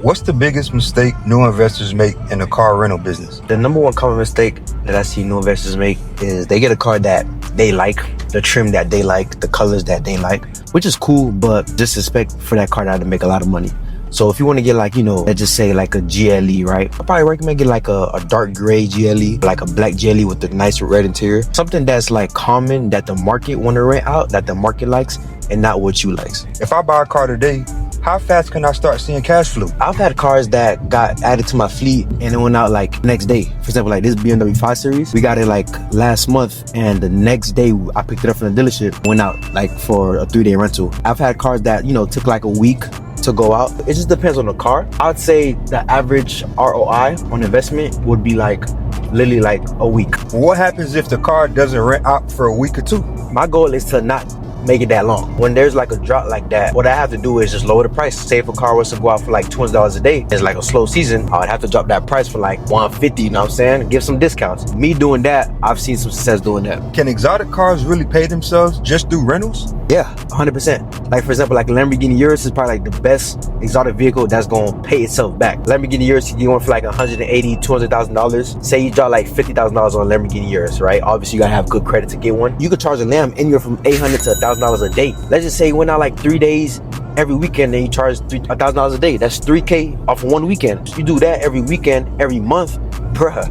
What's the biggest mistake new investors make in the car rental business? The number one common mistake that I see new investors make is they get a car that they like, the trim that they like, the colors that they like, which is cool, but just expect for that car to make a lot of money. So if you want to get like, let's just say like a GLE, right? I probably recommend get like a dark gray GLE, like a black GLE with a nice red interior. Something that's like common that the market want to rent out, that the market likes, and not what you likes. If I buy a car today, how fast can I start seeing cash flow? I've had cars that got added to my fleet and it went out like next day. For example, like this BMW 5 Series, we got it like last month, and the next day I picked it up from the dealership, went out like for a 3-day rental. I've had cars that, took like a week to go out. It just depends on the car. I'd say the average ROI on investment would be like literally like a week. What happens if the car doesn't rent out for a week or two? My goal is to not make it that long. When there's like a drop like that, what I have to do is just lower the price. Say if a car was to go out for like $200 a day, it's like a slow season, I would have to drop that price for like $150, you know what I'm saying? Give some discounts. Me doing that, I've seen some success doing that. Can exotic cars really pay themselves just through rentals? Yeah, 100%. Like for example, like Lamborghini Urus is probably like the best exotic vehicle that's gonna pay itself back. Lamborghini Urus, you want for like $180,000, $200,000. Say you drop like $50,000 on a Lamborghini Urus, right? Obviously you gotta have good credit to get one. You could charge a Lamb anywhere from $800 to $1,000 a day. Let's just say you went out like 3 days every weekend and you charge $1,000 a day. That's $3K off of one weekend. You do that every weekend, every month, bruh.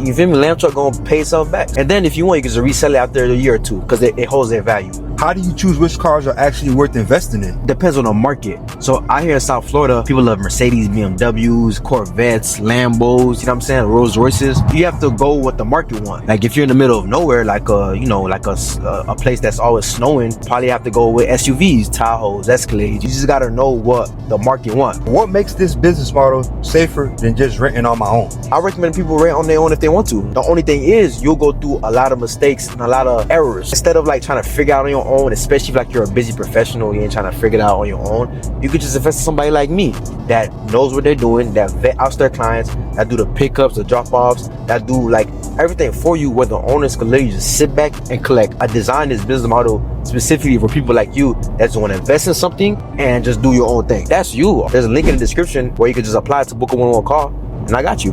You feel me? Lamb truck gonna pay itself back. And then if you want, you can just resell it after a year or two because it holds their value. How do you choose which cars are actually worth investing in? Depends on the market. So out here in South Florida, people love Mercedes, BMWs, Corvettes, Lambos, you know what I'm saying, Rolls Royces. You have to go what the market wants. Like if you're in the middle of nowhere, like a place that's always snowing, probably have to go with SUVs, Tahoes, Escalades. You just gotta know what the market wants. What makes this business model safer than just renting on my own? I recommend people rent on their own if they want to. The only thing is you'll go through a lot of mistakes and a lot of errors. Instead of like trying to figure out on your own, especially if like you're a busy professional, you ain't trying to figure it out on your own, you could just invest in somebody like me that knows what they're doing, that vet out their clients, that do the pickups, the drop-offs, that do like everything for you, where the owners can literally just sit back and collect. I designed this business model specifically for people like you that just want to invest in something and just do your own thing. That's you. There's a link in the description where you can just apply to book a one-on-one call, and I got you.